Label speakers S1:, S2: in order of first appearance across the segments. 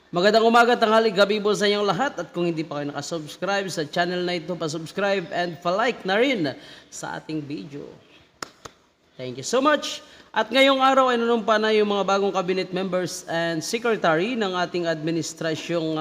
S1: Magandang umaga, tanghali, gabi po sa inyong lahat. At kung hindi pa kayo nakasubscribe sa channel na ito, pa-subscribe and pa-like na rin sa ating video. Thank you so much. At ngayong araw ay nanumpa na yung mga bagong cabinet members and secretary ng ating administrasyong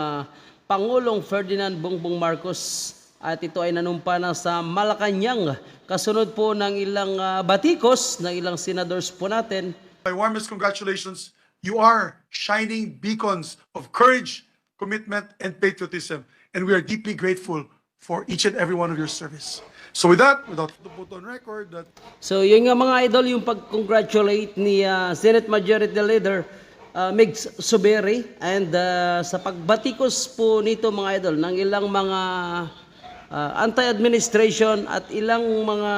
S1: Pangulong Ferdinand Bongbong Marcos. At ito ay nanumpa na sa Malacanang. Kasunod po ng ilang batikos, ng ilang senadors po natin.
S2: My warmest congratulations. You are shining beacons of courage, commitment, and patriotism. And we are deeply grateful for each and every one of your service. So with that, without to put on record that...
S1: So yun nga mga idol, yung pag-congratulate ni Senate Majority Leader Sen.Migz Zubiri. And sa pagbatikos po nito mga idol ng ilang mga anti-administration at ilang mga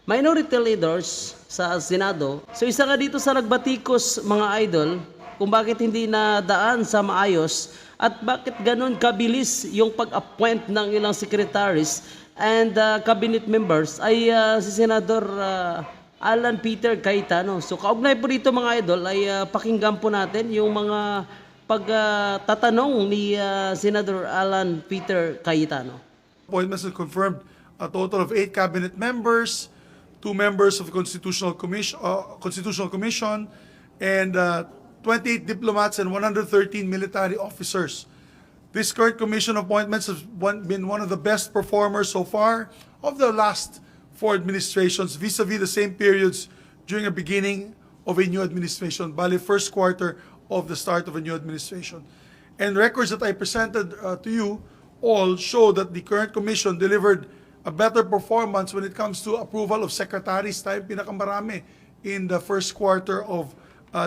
S1: minority leaders sa Senado. So isa nga dito sa nagbatikos mga idol kung bakit hindi nadaan sa maayos at bakit ganun kabilis yung pag-appoint ng ilang secretaries and cabinet members ay si Senador Allan Peter Cayetano. So kaugnay po dito mga idol ay pakinggan po natin yung mga pagtatanong ni Senador Allan Peter Cayetano.
S2: Appointments are confirmed a total of 8 cabinet members, 2 members of the Constitutional Commission, and 28 diplomats and 113 military officers. This current commission appointments have been one of the best performers so far of the last 4 administrations vis-a-vis the same periods during the beginning of a new administration, bali first quarter of the start of a new administration. And records that I presented to you all show that the current commission delivered a better performance when it comes to approval of secretaries, tayo pinakamarami in the first quarter of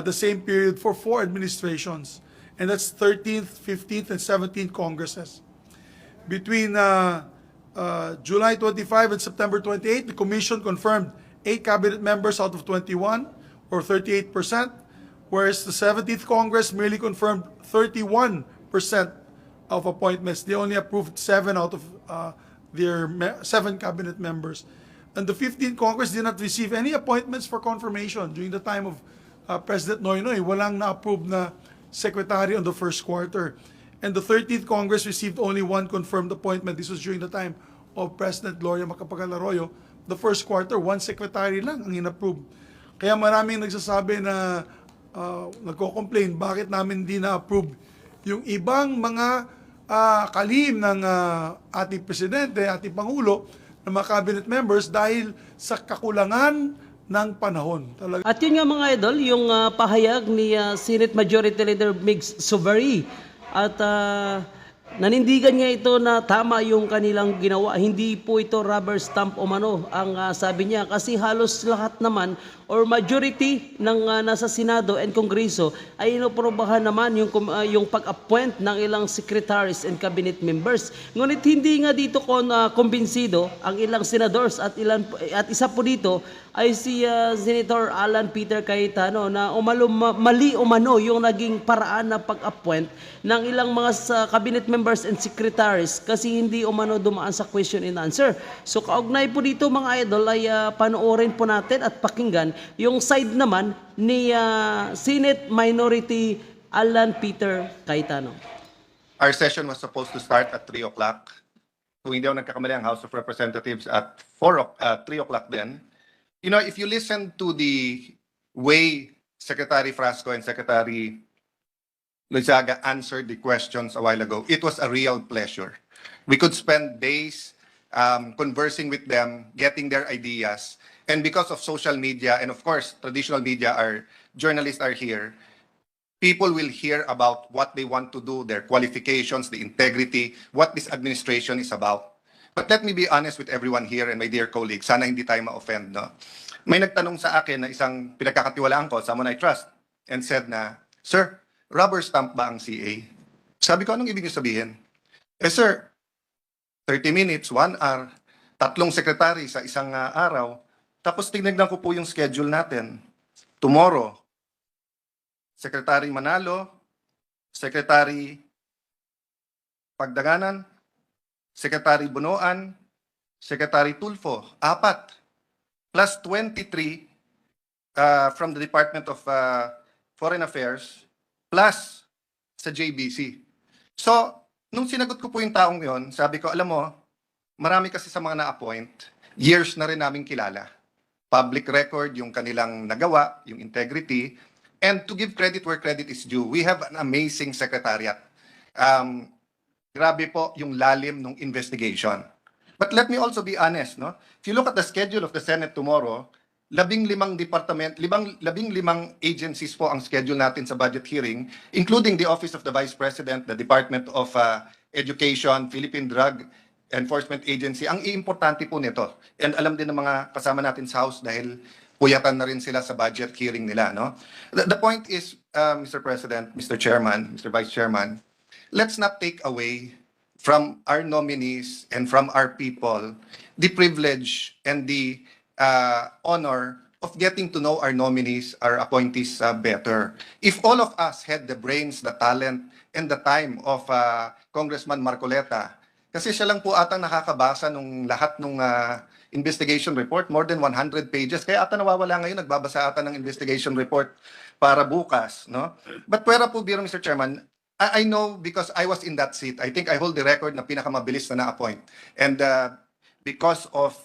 S2: the same period for 4 administrations. And that's 13th, 15th, and 17th Congresses. Between July 25 and September 28, the Commission confirmed 8 cabinet members out of 21, or 38%, whereas the 17th Congress merely confirmed 31% of appointments. They only approved 7 out of their 7 cabinet members. And the 15th Congress did not receive any appointments for confirmation during the time of President Noynoy. Walang na-approve na secretary on the first quarter. And the 13th Congress received only 1 confirmed appointment. This was during the time of President Gloria Macapagal-Arroyo. The first quarter, 1 secretary lang ang in-approve. Kaya maraming nagsasabi na nagko-complain bakit namin hindi na-approve yung ibang mga kalihim ng ating presidente, ating pangulo, ng mga cabinet members dahil sa kakulangan ng panahon. Talaga.
S1: At yun nga mga idol, yung pahayag ni Senate Majority Leader Sen.Migz Zubiri at nanindigan niya ito na tama yung kanilang ginawa. Hindi po ito rubber stamp o mano ang sabi niya kasi halos lahat naman or majority ng nasa Senado and Kongreso ay inoprobahan naman yung pag-appoint ng ilang secretaries and cabinet members. Ngunit hindi nga dito kumbinsido ang ilang senadors at isa po dito ay si Senator Allan Peter Cayetano na mali umano yung naging paraan na pag-appoint ng ilang mga cabinet members and secretaries kasi hindi umano dumaan sa question and answer. So kaugnay po dito mga idol ay panoorin po natin at pakinggan yung side naman ni Senate Minority Allan Peter Cayetano.
S3: Our session was supposed to start at 3 o'clock. Kung hindi ako nagkakamali ang House of Representatives at 3 o'clock then. You know, if you listen to the way Secretary Frasco and Secretary Loizaga answered the questions a while ago, it was a real pleasure. We could spend days conversing with them, getting their ideas. And because of social media, and of course, traditional media, our journalists are here, people will hear about what they want to do, their qualifications, the integrity, what this administration is about. But let me be honest with everyone here and my dear colleagues, sana hindi tayo ma-offend. No? May nagtanong sa akin na isang pinagkakatiwalaan ko, someone I trust, and said na, Sir, rubber stamp ba ang CA? Sabi ko, anong ibig sabihin? Sir, 30 minutes, 1 hour, 3 sekretary sa isang araw, tapos tinignan ko po yung schedule natin. Tomorrow, Secretary Manalo, Secretary Pagdanganan, Secretary Bunoan, Secretary Tulfo, 4, plus 23 from the Department of Foreign Affairs, plus sa JBC. So, nung sinagot ko po yung taong yon, sabi ko, alam mo, marami kasi sa mga na-appoint, years na rin namin kilala. Public record, yung kanilang nagawa, yung integrity, and to give credit where credit is due, we have an amazing secretariat. Grabe po yung lalim ng investigation. But let me also be honest, no? If you look at the schedule of the Senate tomorrow, 15 department, 15 agencies po ang schedule natin sa budget hearing, including the Office of the Vice President, the Department of Education, Philippine Drug Enforcement Agency. Ang importante po nito, and alam din ng mga kasama natin sa House dahil puyatan na rin sila sa budget hearing nila, no? The point is, Mr. President, Mr. Chairman, Mr. Vice Chairman, let's not take away from our nominees and from our people the privilege and the honor of getting to know our nominees, our appointees better. If all of us had the brains, the talent, and the time of Congressman Marcoleta, kasi siya lang po atang nakakabasa nung lahat ng investigation report, more than 100 pages. Kaya ata nawawala ngayon, nagbabasa ata ng investigation report para bukas, no? But pwera po, biro, Mr. Chairman, I know because I was in that seat. I think I hold the record na pinakamabilis na na-appoint. And because of,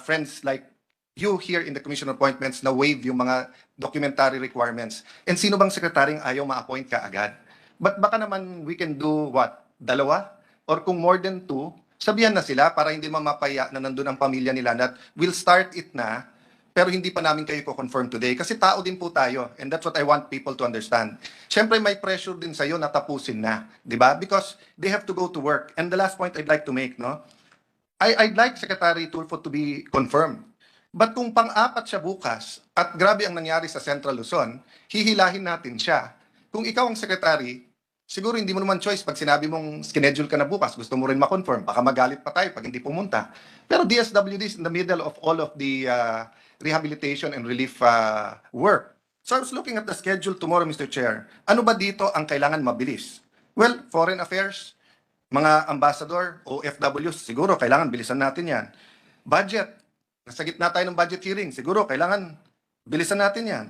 S3: friends like you here in the Commission on Appointments na waive yung mga documentary requirements. And sino bang sekretaryong ayaw ma-appoint ka agad? But baka naman we can do what? Dalawa? Or kung more than 2, sabihan na sila para hindi mamapaya na nandun ang pamilya nila that we'll start it na pero hindi pa namin kayo ko-confirm today. Kasi tao din po tayo. And that's what I want people to understand. Siyempre, may pressure din sa'yo na tapusin na. Di ba? Because they have to go to work. And the last point I'd like to make, no? I'd like Secretary Tulfo to be confirmed. But kung pang-apat siya bukas, at grabe ang nangyari sa Central Luzon, hihilahin natin siya. Kung ikaw ang secretary, siguro hindi mo naman choice pag sinabi mong schedule ka na bukas, gusto mo rin ma-confirm, baka magalit pa tayo pag hindi pumunta. Pero DSWD is in the middle of all of the rehabilitation and relief work. So I was looking at the schedule tomorrow, Mr. Chair. Ano ba dito ang kailangan mabilis? Well, foreign affairs, mga ambassador, OFWs, siguro kailangan bilisan natin yan. Budget, nasa gitna tayo ng budget hearing, siguro kailangan bilisan natin yan.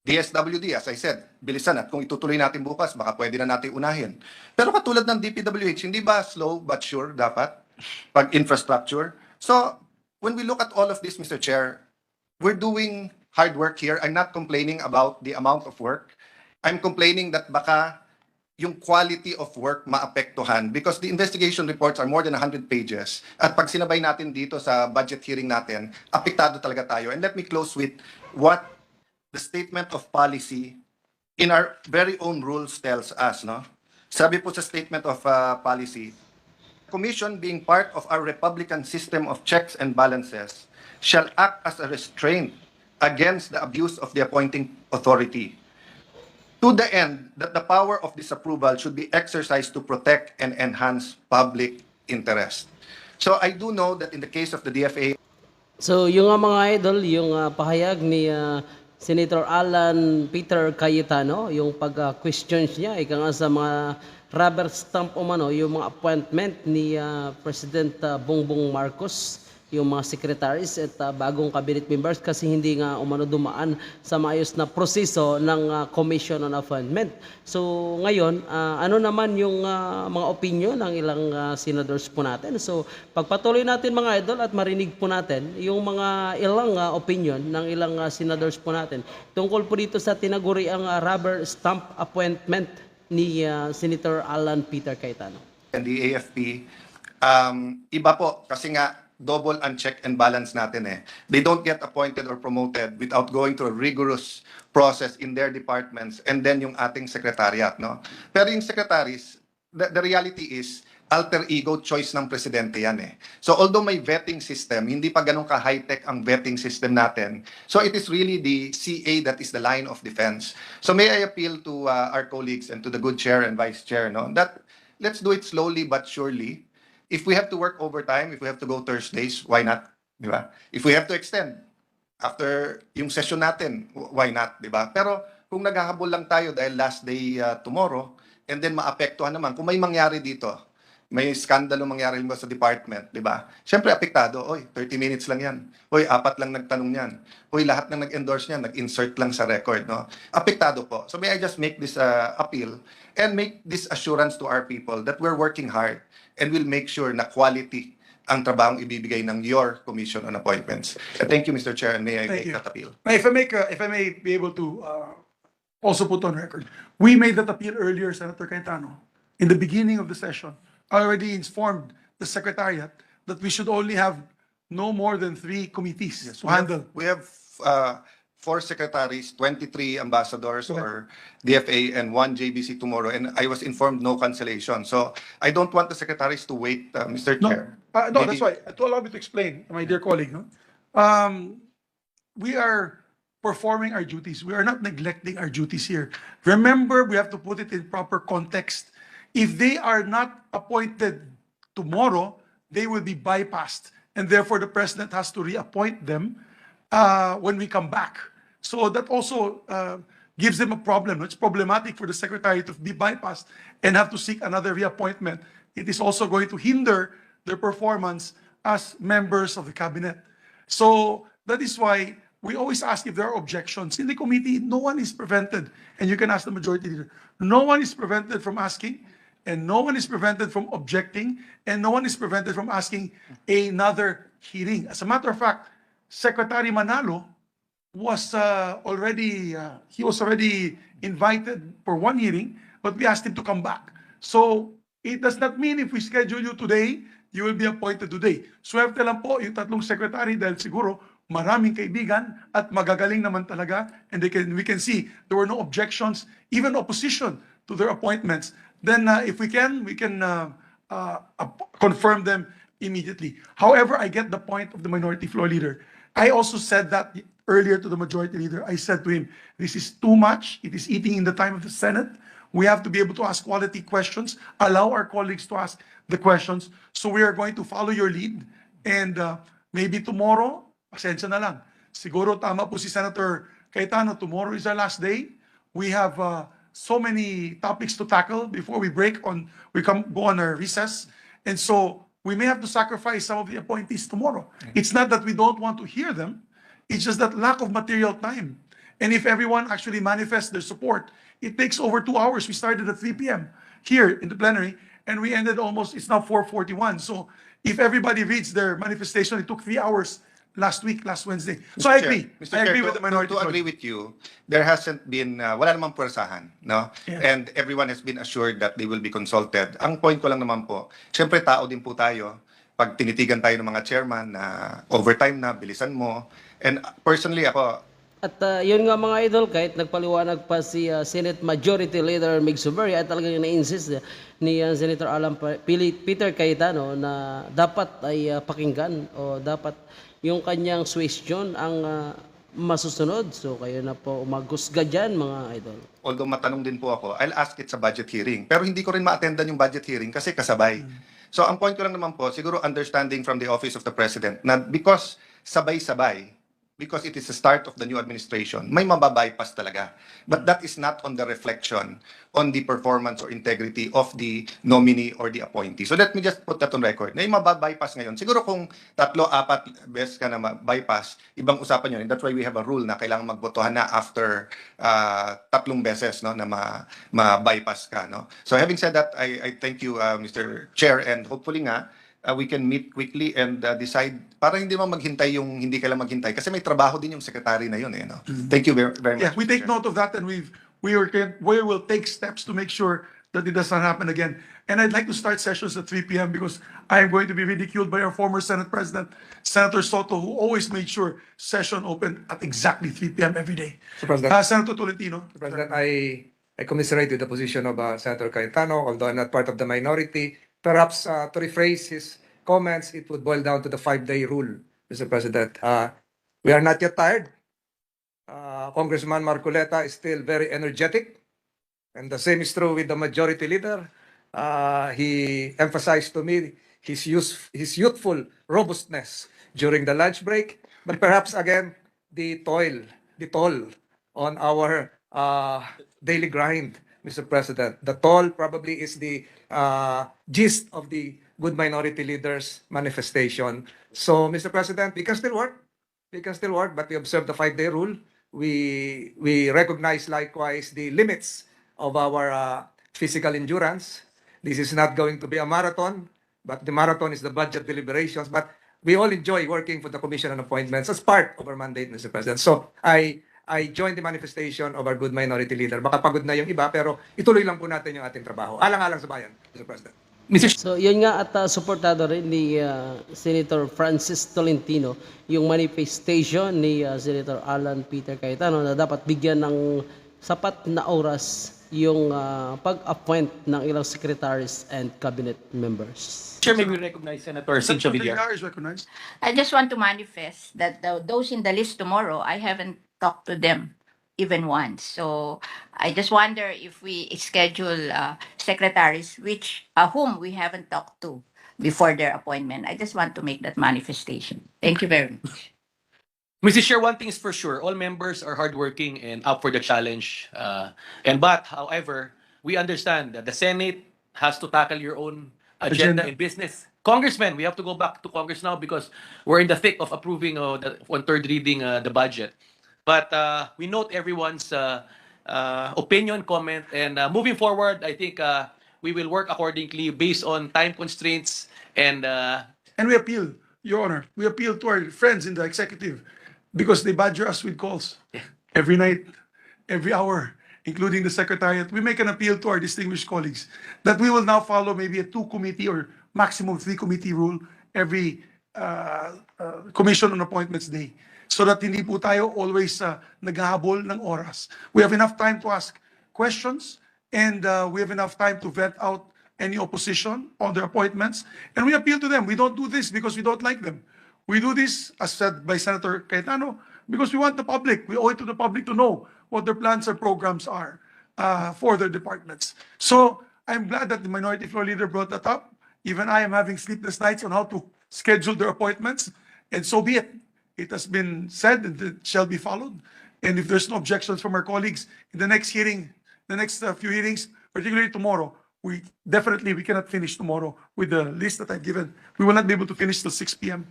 S3: DSWD, as I said, bilisan at kung itutuloy natin bukas, baka pwede na natin unahin. Pero katulad ng DPWH, hindi ba slow but sure dapat pag infrastructure? So, when we look at all of this, Mr. Chair, we're doing hard work here. I'm not complaining about the amount of work. I'm complaining that baka yung quality of work maapektuhan because the investigation reports are more than 100 pages. At pag sinabay natin dito sa budget hearing natin, apektado talaga tayo. And let me close with what the statement of policy in our very own rules tells us, no? Sabi po sa statement of policy, Commission being part of our Republican system of checks and balances shall act as a restraint against the abuse of the appointing authority to the end that the power of disapproval should be exercised to protect and enhance public interest. So I do know that in the case of the DFA,
S1: So yung mga idol, yung pahayag ni Senator Allan Peter Cayetano, yung pag-questions niya, ika nga sa mga rubber stamp umano, yung mga appointment ni President Bongbong Marcos, yung mga secretaries at bagong cabinet members kasi hindi nga umano dumaan sa maayos na proseso ng Commission on Appointment. So ngayon, ano naman yung mga opinion ng ilang senators po natin. So pagpatuloy natin mga idol at marinig po natin yung mga ilang opinion ng ilang senators po natin tungkol po dito sa tinaguriang rubber stamp appointment ni Senator Allan Peter Cayetano.
S3: and the AFP, iba po kasi nga double and check and balance natin eh. They don't get appointed or promoted without going through a rigorous process in their departments and then yung ating secretariat, no? Pero yung secretaries, the reality is alter ego choice ng presidente yan eh. So although may vetting system, hindi pa ganun ka high-tech ang vetting system natin. So it is really the CA that is the line of defense. So may I appeal to our colleagues and to the good chair and vice chair, no? That let's do it slowly but surely. If we have to work overtime, if we have to go Thursdays, why not? Di ba? If we have to extend after yung session natin, why not? Di ba? Pero kung naghahabol lang tayo dahil last day tomorrow, and then maapektuhan naman, kung may mangyari dito, may skandalo mangyari mo sa department, di ba? Siyempre, apektado. Oy, 30 minutes lang yan. Oy, 4 lang nagtanong yan. Oy, lahat ng nag-endorse niyan, nag-insert lang sa record, no? Apektado po. So may I just make this appeal and make this assurance to our people that we're working hard and we'll make sure na quality ang trabahong ibibigay ng your Commission on Appointments. Thank you, Mr. Chair, and may I
S2: Thank
S3: make
S2: you.
S3: that appeal.
S2: If I may be able to also put on record, we made that appeal earlier, Senator Cayetano. In the beginning of the session, I already informed the Secretariat that we should only have no more than 3 committees to handle.
S3: We have 4 secretaries, 23 ambassadors or DFA, and 1 JBC tomorrow. And I was informed no cancellation. So I don't want the secretaries to wait, Mr.
S2: No,
S3: Chair.
S2: no,
S3: Maybe-
S2: that's why. To allow me to explain, my dear colleague, no? We are performing our duties. We are not neglecting our duties here. Remember, we have to put it in proper context. If they are not appointed tomorrow, they will be bypassed. And therefore, the president has to reappoint them when we come back. So that also gives them a problem. It's problematic for the secretary to be bypassed and have to seek another reappointment. It is also going to hinder their performance as members of the cabinet. So that is why we always ask if there are objections. In the committee, no one is prevented, and you can ask the majority leader, no one is prevented from asking, and no one is prevented from objecting, and no one is prevented from asking another hearing. As a matter of fact, Secretary Manalo was already invited for 1 hearing, but we asked him to come back. So it does not mean if we schedule you today, you will be appointed today. Swerte lang po yung 3 secretary dahil siguro maraming kaibigan at magagaling naman talaga, and we can see there were no objections, even opposition to their appointments. Then if we can confirm them immediately. However, I get the point of the minority floor leader. I also said that earlier to the majority leader. I said to him, this is too much. It is eating in the time of the Senate. We have to be able to ask quality questions, allow our colleagues to ask the questions. So we are going to follow your lead. And maybe tomorrow, pasensya na lang. Siguro tama po si Senator Cayetano, tomorrow is our last day. We have so many topics to tackle before we go on our recess. And so we may have to sacrifice some of the appointees tomorrow. It's not that we don't want to hear them. It's just that lack of material time. And if everyone actually manifests their support, it takes over 2 hours. We started at 3 p.m. here in the plenary, and we ended it's now 4:41. So if everybody reads their manifestation, it took 3 hours last Wednesday. So I agree.
S3: Mr.
S2: I
S3: Chair,
S2: agree with the minority.
S3: to agree with you, there hasn't been, wala namang puwersahan, no?
S2: Yeah.
S3: And everyone has been assured that they will be consulted. Ang point ko lang naman po, syempre tao din po tayo. Pag tinitigan tayo ng mga chairman na overtime na, bilisan mo. And personally ako,
S1: At yun nga mga idol, kahit nagpaliwanag pa si Senate Majority Leader Migz Zubiri at talagang na-insist ni Senator Alan Peter Cayetano na dapat ay pakinggan o dapat yung kanyang suggestion ang masusunod. So kayo na po umagusga dyan mga idol.
S3: although matanong din po ako, I'll ask it sa budget hearing. Pero hindi ko rin ma-attendan yung budget hearing kasi kasabay. So ang point ko lang naman po, siguro understanding from the Office of the President na because sabay-sabay, because it is the start of the new administration, may mababypass talaga. But that is not on the reflection on the performance or integrity of the nominee or the appointee. So let me just put that on record. Na yung mababypass ngayon, siguro kung 3-4 beses ka na bypass, ibang usapan yun. And that's why we have a rule na kailangan magbotohan na after 3 beses no, na ma-bypass ka. No? So having said that, I thank you, Mr. Chair, and hopefully nga, we can meet quickly and decide para hindi mo maghintay yung hindi kailangan maghintay kasi may trabaho din yung secretary na yun eh no. Thank you very much.
S2: Yeah, we take
S3: Mr. Chair.
S2: note of that, and we will take steps to make sure that it does not happen again. And I'd like to start sessions at 3 p.m. because I am going to be ridiculed by our former Senate President, Senator Soto, who always made sure session opened at exactly 3 p.m. every day.
S4: Mr. President.
S2: Senator Tolentino.
S4: Mr. President, I commiserate with the position of Senator Cayetano, although I'm not part of the minority. Perhaps to rephrase his comments, it would boil down to the 5-day rule, Mr. President. We are not yet tired. Congressman Marcoleta is still very energetic, and the same is true with the majority leader. He emphasized to me his youthful robustness during the lunch break, but perhaps again the toll on our daily grind Mr. President. The toll probably is the gist of the Good Minority Leaders manifestation. So, Mr. President, we can still work. We can still work, but we observe the 5-day rule. We recognize likewise the limits of our physical endurance. This is not going to be a marathon, but the marathon is the budget deliberations. But we all enjoy working for the Commission on Appointments as part of our mandate, Mr. President. So I join the manifestation of our good minority leader. Baka pagod na yung iba, pero ituloy lang po natin yung ating trabaho. Alang-alang sa bayan, Mr. President.
S1: So yun nga at suportado rin ni Senator Francis Tolentino yung manifestation ni Senator Alan Peter Cayetano na dapat bigyan ng sapat na oras yung pag-appoint ng ilang secretaries and cabinet members.
S5: Chair, may we recognize Senator
S2: Senator
S5: Villar.
S2: Villar is recognized.
S6: I just want to manifest that those in the list tomorrow, I haven't talked to them even once. So I just wonder if we schedule secretaries whom we haven't talked to before their appointment. I just want to make that manifestation. Thank you very much.
S5: Mr. Chair, one thing is for sure, all members are hardworking and up for the challenge. However, we understand that the Senate has to tackle your own agenda in business. Congressmen, we have to go back to Congress now because we're in the thick of approving on third reading the budget. But we note everyone's opinion, comment, and moving forward, I think we will work accordingly based on time constraints and
S2: And we appeal, Your Honor, we appeal to our friends in the executive because they badger us with calls every night, every hour, including the Secretariat. We make an appeal to our distinguished colleagues that we will now follow maybe a 2-committee or maximum 3-committee rule every Commission on Appointments Day so that hindi po tayo always naghahabol ng oras. We have enough time to ask questions and we have enough time to vet out any opposition on their appointments. And we appeal to them. We don't do this because we don't like them. We do this, as said by Senator Cayetano, because we want the public. We owe it to the public to know what their plans or programs are for their departments. So I'm glad that the Minority Floor Leader brought that up. Even I am having sleepless nights on how to schedule their appointments, and so be it. It has been said and it shall be followed. And if there's no objections from our colleagues in the next hearing, the next few hearings, particularly tomorrow, we cannot finish tomorrow with the list that I've given. We will not be able to finish till 6 p.m.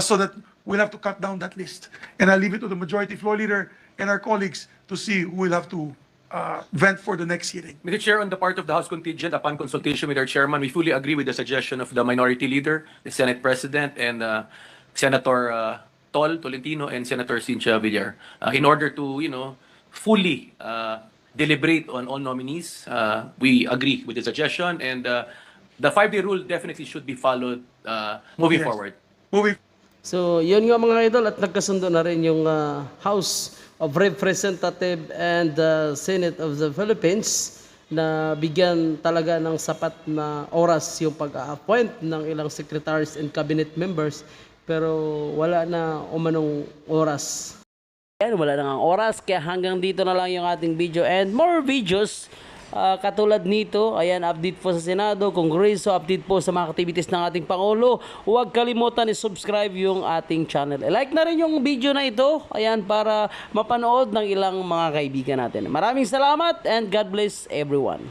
S2: So that we'll have to cut down that list. And I'll leave it to the Majority Floor Leader and our colleagues to see who will have to vent for the next hearing.
S5: Mr. Chair, on the part of the House contingent, upon consultation with our chairman, we fully agree with the suggestion of the Minority Leader, the Senate President, and Senator Tolentino, and Senator Cynthia Villar, in order to, fully deliberate on all nominees. We agree with the suggestion, and the 5-day rule definitely should be followed moving
S2: Yes.
S5: forward.
S2: Moving
S1: So yun nga mga idol at nagkasundo na rin yung House of Representative and Senate of the Philippines na bigyan talaga ng sapat na oras yung pag-appoint ng ilang secretaries and cabinet members pero wala na umanong oras. Yan, wala na nga oras kaya hanggang dito na lang yung ating video and more videos katulad nito. Ayan, update po sa Senado, Kongreso, update po sa mga activities ng ating Pangulo. Huwag kalimutan i-subscribe yung ating channel. I-like na rin yung video na ito. Ayan, para mapanood ng ilang mga kaibigan natin. Maraming salamat and God bless everyone.